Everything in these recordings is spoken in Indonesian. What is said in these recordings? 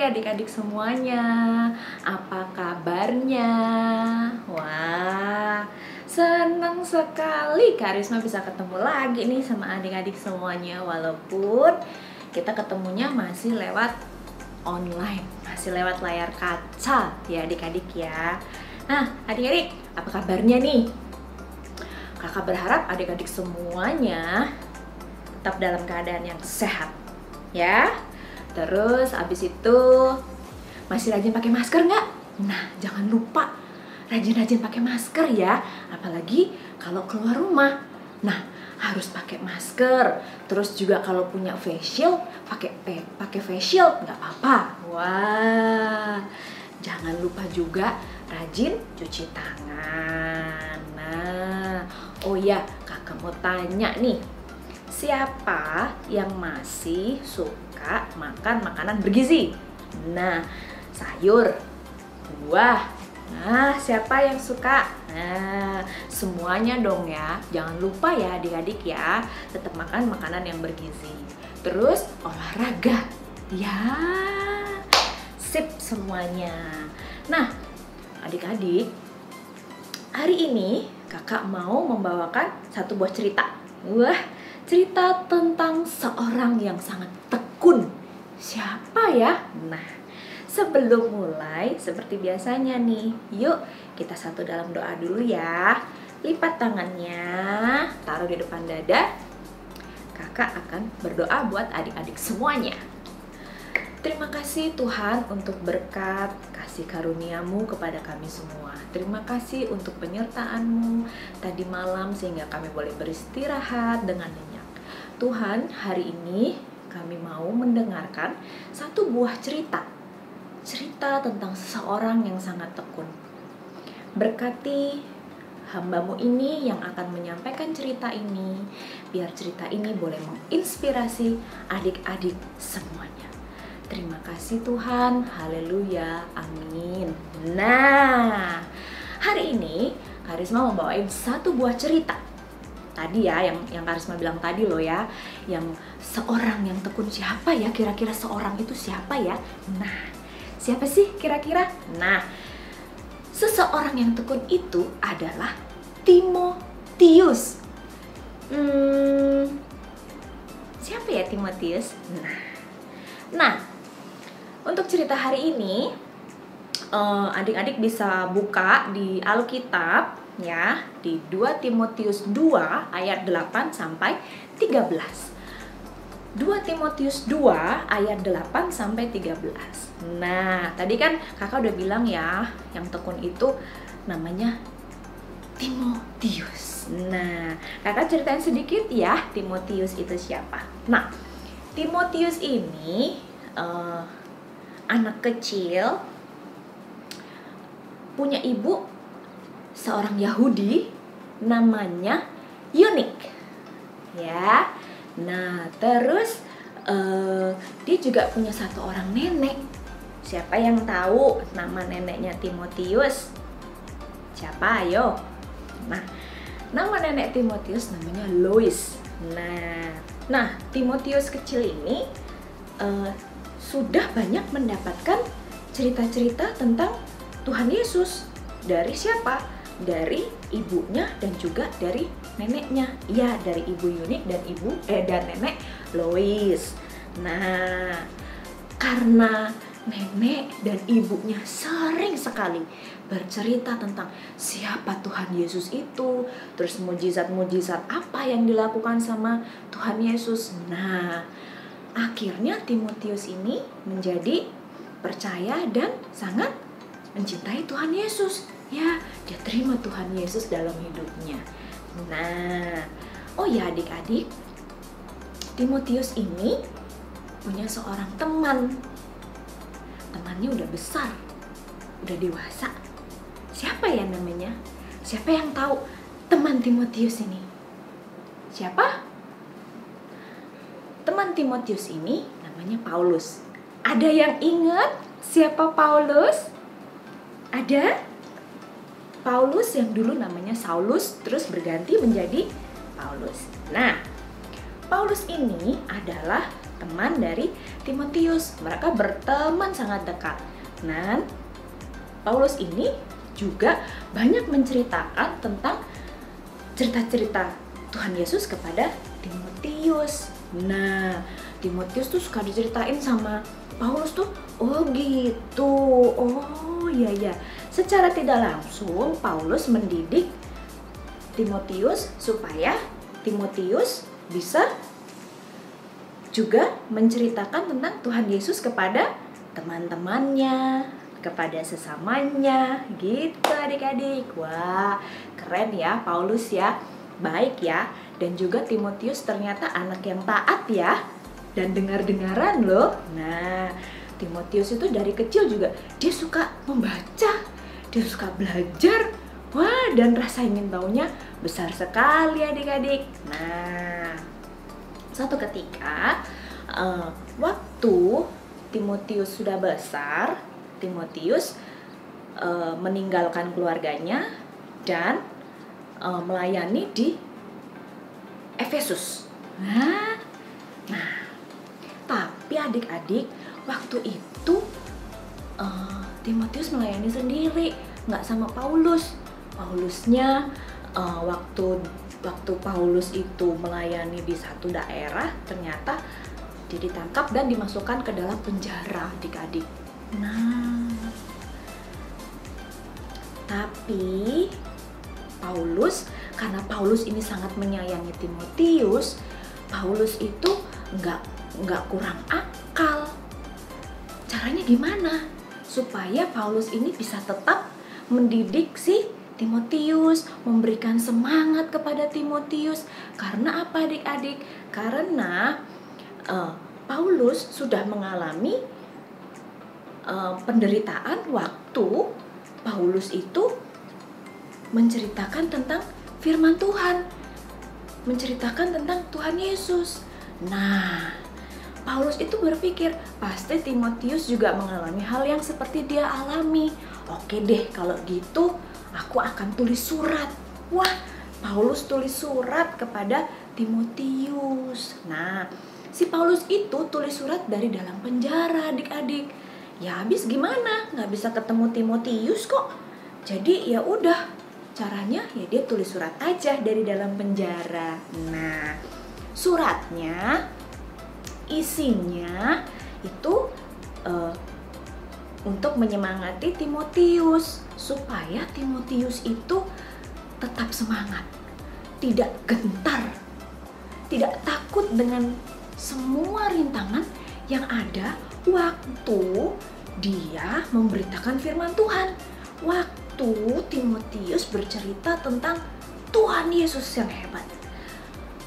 adik-adik semuanya, apa kabarnya? Wah, senang sekali Kak Risma bisa ketemu lagi nih sama adik-adik semuanya. Walaupun kita ketemunya masih lewat online, masih lewat layar kaca ya adik-adik ya. Nah adik-adik, apa kabarnya nih? Kakak berharap adik-adik semuanya tetap dalam keadaan yang sehat ya. Terus abis itu masih rajin pakai masker nggak? Nah jangan lupa rajin-rajin pakai masker ya, apalagi kalau keluar rumah. Nah harus pakai masker. Terus juga kalau punya face shield pakai face shield nggak apa-apa. Wah, jangan lupa juga rajin cuci tangan. Nah, oh ya kakak mau tanya nih, siapa yang masih suka makan makanan bergizi? Nah, sayur, buah. Nah, siapa yang suka? Nah, semuanya dong ya. Jangan lupa ya adik-adik ya, tetap makan makanan yang bergizi. Terus olahraga. Ya, sip semuanya. Nah, adik-adik, hari ini kakak mau membawakan satu buah cerita. Wah, cerita tentang seorang yang sangat tekun. Siapa ya? Nah, sebelum mulai, seperti biasanya nih, yuk kita satu dalam doa dulu ya. Lipat tangannya, taruh di depan dada. Kakak akan berdoa buat adik-adik semuanya. Terima kasih Tuhan untuk berkat kasih karunia-Mu kepada kami semua. Terima kasih untuk penyertaan-Mu tadi malam sehingga kami boleh beristirahat dengan nyenyak. Tuhan, hari ini kami mau mendengarkan satu buah cerita tentang seseorang yang sangat tekun. Berkati hamba-Mu ini yang akan menyampaikan cerita ini, biar cerita ini boleh menginspirasi adik-adik semuanya. Terima kasih Tuhan, haleluya, amin. Nah, hari ini Kak Risma membawain satu buah cerita. Tadi ya, yang Kak Risma bilang tadi loh ya, yang seorang yang tekun. Siapa ya kira-kira seorang itu siapa ya? Nah, siapa sih kira-kira? Nah, seseorang yang tekun itu adalah Timotius. Siapa ya Timotius? Nah, untuk cerita hari ini, adik-adik bisa buka di Alkitab ya, di 2 Timotius 2 ayat 8 sampai 13. 2 Timotius 2 ayat 8 sampai 13. Nah, tadi kan kakak udah bilang ya, yang tekun itu namanya Timotius. Nah, kakak ceritain sedikit ya, Timotius itu siapa. Nah, Timotius ini anak kecil, punya ibu seorang Yahudi namanya Yunik ya. Nah terus dia juga punya satu orang nenek. Siapa yang tahu nama neneknya Timotius? Siapa ayo? Nah, nama nenek Timotius namanya Lois. Nah Timotius kecil ini sudah banyak mendapatkan cerita-cerita tentang Tuhan Yesus. Dari siapa? Dari ibunya dan juga dari neneknya. Ya, dari ibu Yunik dan nenek Lois. Nah, karena nenek dan ibunya sering sekali bercerita tentang siapa Tuhan Yesus itu, terus mujizat-mujizat apa yang dilakukan sama Tuhan Yesus. Nah, akhirnya Timotius ini menjadi percaya dan sangat mencintai Tuhan Yesus. Ya, dia terima Tuhan Yesus dalam hidupnya. Nah, oh ya adik-adik, Timotius ini punya seorang teman. Temannya udah besar, udah dewasa. Siapa ya namanya? Siapa yang tahu teman Timotius ini? Siapa? Teman Timotius ini namanya Paulus. Ada yang ingat siapa Paulus? Ada? Paulus yang dulu namanya Saulus, terus berganti menjadi Paulus. Nah, Paulus ini adalah teman dari Timotius. Mereka berteman sangat dekat. Dan Paulus ini juga banyak menceritakan tentang cerita-cerita Tuhan Yesus kepada Timotius. Nah, Timotius tuh suka diceritain sama Paulus tuh, oh gitu, oh iya ya. Secara tidak langsung Paulus mendidik Timotius supaya Timotius bisa juga menceritakan tentang Tuhan Yesus kepada teman-temannya, kepada sesamanya, gitu adik-adik. Wah, keren ya Paulus ya, baik ya. Dan juga Timotius ternyata anak yang taat ya, dan dengar-dengaran loh. Nah, Timotius itu dari kecil juga dia suka membaca, dia suka belajar. Wah, dan rasa ingin tahunya besar sekali adik-adik. Nah, suatu ketika waktu Timotius sudah besar, Timotius meninggalkan keluarganya dan melayani di Efesus. Nah, tapi adik-adik, waktu itu Timotius melayani sendiri, nggak sama Paulus. Paulusnya waktu Paulus itu melayani di satu daerah, ternyata dia ditangkap dan dimasukkan ke dalam penjara adik-adik. Nah, tapi Paulus, karena Paulus ini sangat menyayangi Timotius, Paulus itu nggak kurang akal. Caranya gimana supaya Paulus ini bisa tetap mendidik si Timotius, memberikan semangat kepada Timotius? Karena apa adik-adik? Karena Paulus sudah mengalami penderitaan waktu Paulus itu menceritakan tentang firman Tuhan, menceritakan tentang Tuhan Yesus. Nah, Paulus itu berpikir pasti Timotius juga mengalami hal yang seperti dia alami. Oke deh, kalau gitu aku akan tulis surat. Wah, Paulus tulis surat kepada Timotius. Nah, si Paulus itu tulis surat dari dalam penjara adik-adik. Ya habis gimana? Nggak bisa ketemu Timotius kok. Jadi ya udah, caranya ya dia tulis surat aja dari dalam penjara. Nah, suratnya isinya itu untuk menyemangati Timotius supaya Timotius itu tetap semangat, tidak gentar, tidak takut dengan semua rintangan yang ada waktu dia memberitakan firman Tuhan. Waktu Timotius bercerita tentang Tuhan Yesus yang hebat,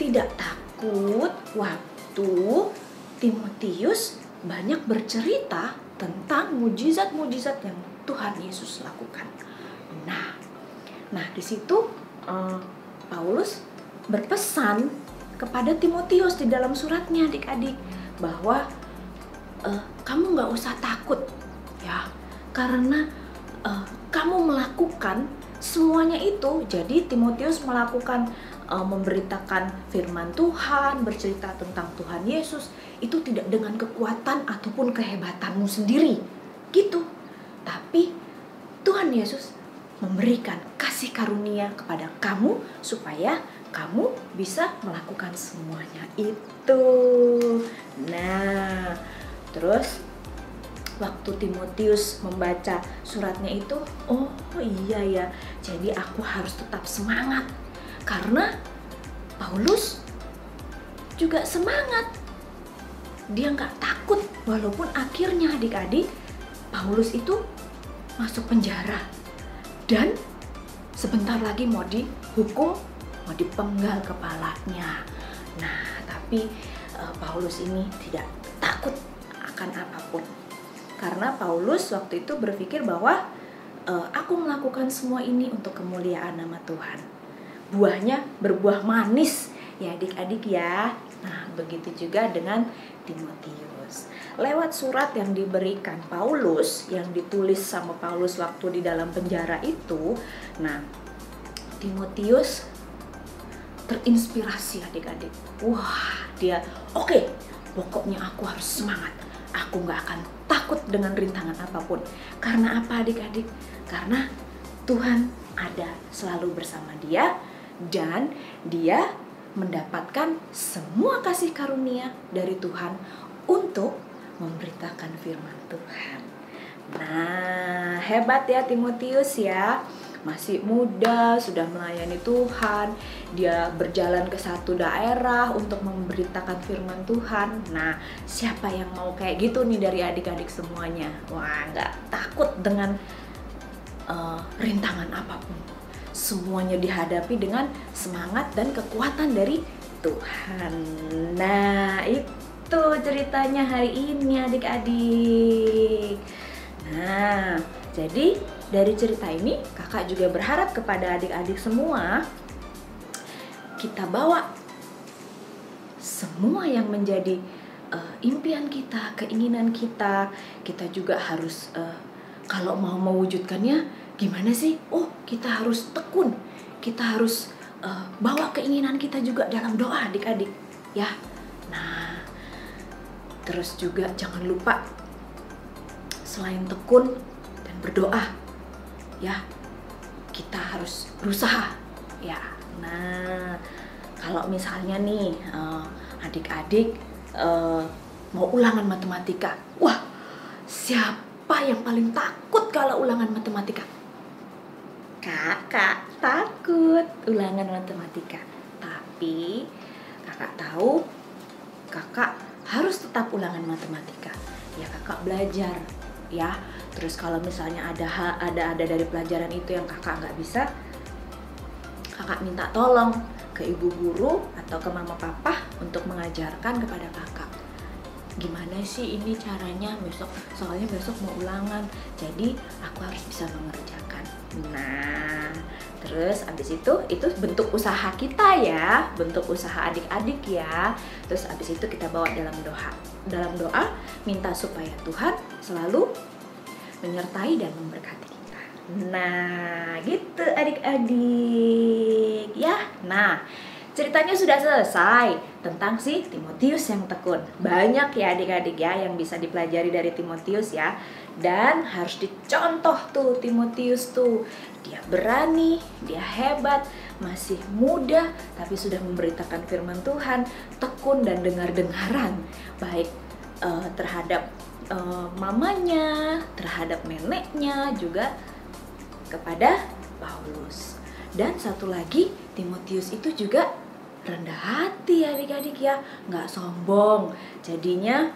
tidak takut waktu Timotius banyak bercerita tentang mujizat-mujizat yang Tuhan Yesus lakukan. Nah di situ Paulus berpesan kepada Timotius di dalam suratnya adik-adik bahwa kamu nggak usah takut ya, karena kamu melakukan semuanya itu. Jadi Timotius melakukan memberitakan firman Tuhan, bercerita tentang Tuhan Yesus itu tidak dengan kekuatan ataupun kehebatanmu sendiri gitu, tapi Tuhan Yesus memberikan kasih karunia kepada kamu supaya kamu bisa melakukan semuanya itu. Nah, terus waktu Timotius membaca suratnya itu, oh iya ya, jadi aku harus tetap semangat karena Paulus juga semangat. Dia nggak takut walaupun akhirnya adik-adik Paulus itu masuk penjara dan sebentar lagi mau dihukum, mau dipenggal kepalanya. Nah, tapi Paulus ini tidak takut akan apapun. Karena Paulus waktu itu berpikir bahwa aku melakukan semua ini untuk kemuliaan nama Tuhan. Buahnya berbuah manis ya adik-adik ya. Nah, begitu juga dengan Timotius. Lewat surat yang diberikan Paulus, yang ditulis sama Paulus waktu di dalam penjara itu, nah, Timotius terinspirasi adik-adik. Wah, dia oke, pokoknya aku harus semangat. Aku nggak akan takut dengan rintangan apapun. Karena apa adik-adik? Karena Tuhan ada selalu bersama dia, dan dia mendapatkan semua kasih karunia dari Tuhan untuk memberitakan firman Tuhan. Nah, hebat ya Timotius ya. Masih muda, sudah melayani Tuhan. Dia berjalan ke satu daerah untuk memberitakan firman Tuhan. Nah, siapa yang mau kayak gitu nih dari adik-adik semuanya? Wah, nggak takut dengan rintangan apapun. Semuanya dihadapi dengan semangat dan kekuatan dari Tuhan. Nah, itu ceritanya hari ini adik-adik. Nah, jadi dari cerita ini kakak juga berharap kepada adik-adik semua, kita bawa semua yang menjadi impian kita, keinginan kita. Kita juga harus kalau mau mewujudkannya gimana sih? Oh, kita harus tekun. Kita harus bawa keinginan kita juga dalam doa adik-adik ya. Nah, terus juga jangan lupa selain tekun dan berdoa ya, kita harus berusaha ya. Nah, kalau misalnya nih adik-adik mau ulangan matematika, wah, siapa yang paling takut kalau ulangan matematika? Kakak takut ulangan matematika, tapi kakak tahu kakak harus tetap ulangan matematika ya. Kakak belajar ya. Terus kalau misalnya ada dari pelajaran itu yang kakak nggak bisa, kakak minta tolong ke ibu guru atau ke mama papa untuk mengajarkan kepada kakak. Gimana sih ini caranya besok? Soalnya besok mau ulangan, jadi aku harus bisa mengerjakan. Nah, terus abis itu bentuk usaha kita ya, bentuk usaha adik-adik ya. Terus abis itu kita bawa dalam doa minta supaya Tuhan selalu menyertai dan memberkati kita. Nah, gitu adik-adik ya. Nah, ceritanya sudah selesai tentang si Timotius yang tekun. Banyak ya adik-adik ya yang bisa dipelajari dari Timotius ya. Dan harus dicontoh tuh Timotius tuh. Dia berani, dia hebat, masih muda tapi sudah memberitakan firman Tuhan, tekun dan dengar-dengaran baik terhadap mamanya, terhadap neneknya, juga kepada Paulus. Dan satu lagi, Timotius itu juga rendah hati adik-adik ya, nggak sombong. Jadinya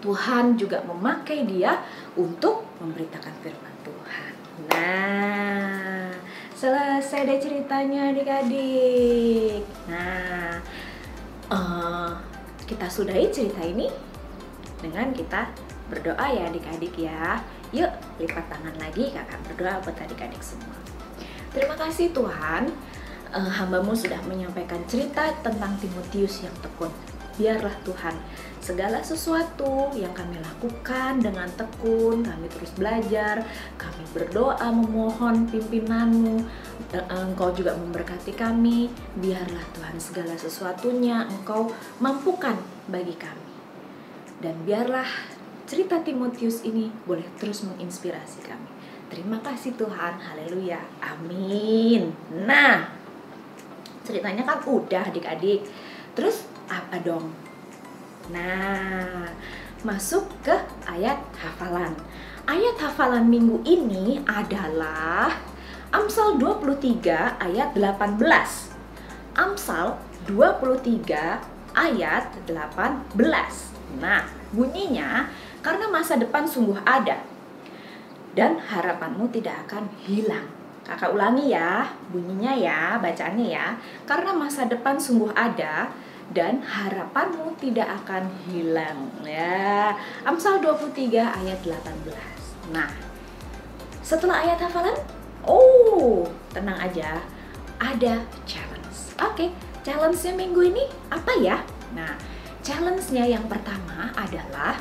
Tuhan juga memakai dia untuk memberitakan firman Tuhan. Nah, selesai deh ceritanya adik-adik. Nah, kita sudahi cerita ini dengan kita berdoa ya adik-adik ya. Yuk lipat tangan lagi, kakak berdoa buat adik-adik semua. Terima kasih Tuhan, hamba-Mu sudah menyampaikan cerita tentang Timotius yang tekun. Biarlah Tuhan segala sesuatu yang kami lakukan dengan tekun, kami terus belajar, kami berdoa memohon pimpinan-Mu, Engkau juga memberkati kami. Biarlah Tuhan segala sesuatunya Engkau mampukan bagi kami. Dan biarlah cerita Timotius ini boleh terus menginspirasi kami. Terima kasih Tuhan, haleluya, amin. Nah, ceritanya kan udah adik-adik. Terus apa dong? Nah, masuk ke ayat hafalan. Ayat hafalan minggu ini adalah Amsal 23 ayat 18. Amsal 23 ayat 18. Nah, bunyinya, karena masa depan sungguh ada dan harapanmu tidak akan hilang. Kakak ulangi ya, bunyinya ya, bacaannya ya. Karena masa depan sungguh ada dan harapanmu tidak akan hilang. Ya, Amsal 23 ayat 18. Nah, setelah ayat hafalan, tenang aja, ada challenge. Oke, challenge-nya minggu ini apa ya? Nah, challenge-nya yang pertama adalah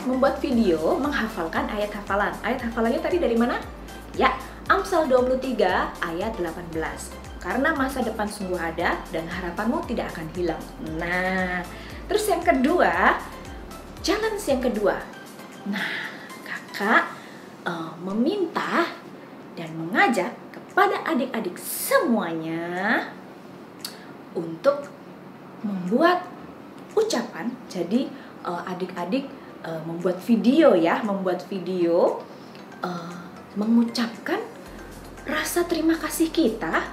membuat video menghafalkan ayat hafalan. Ayat hafalannya tadi dari mana? Ya, Amsal 23 ayat 18. karena masa depan sungguh ada dan harapanmu tidak akan hilang. Nah, terus yang kedua, challenge yang kedua. Nah, kakak meminta dan mengajak kepada adik-adik semuanya untuk membuat ucapan. Jadi adik-adik membuat video ya, mengucapkan rasa terima kasih kita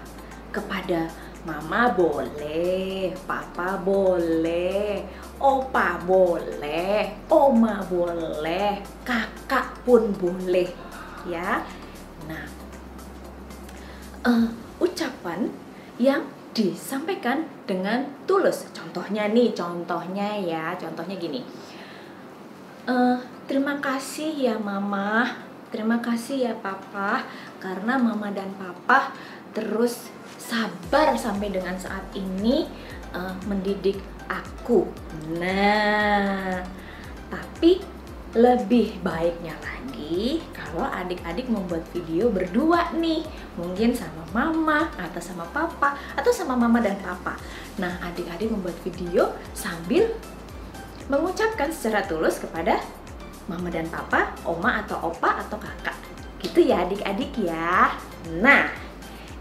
kepada mama boleh, papa boleh, opa boleh, oma boleh, kakak pun boleh ya. Nah, ucapan yang disampaikan dengan tulus. Contohnya gini. Terima kasih ya mama, terima kasih ya papa, karena mama dan papa terus sabar sampai dengan saat ini mendidik aku. Nah, tapi lebih baiknya lagi kalau adik-adik membuat video berdua nih, mungkin sama mama atau sama papa atau sama mama dan papa. Nah, adik-adik membuat video sambil mengucapkan secara tulus kepada mama dan papa, oma atau opa atau kakak. Gitu ya adik-adik ya. Nah,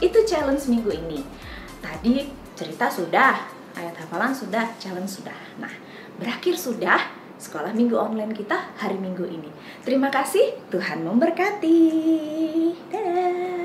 itu challenge minggu ini. Tadi cerita sudah, ayat hafalan sudah, challenge sudah. Nah, berakhir sudah sekolah minggu online kita hari Minggu ini. Terima kasih, Tuhan memberkati. Dadah.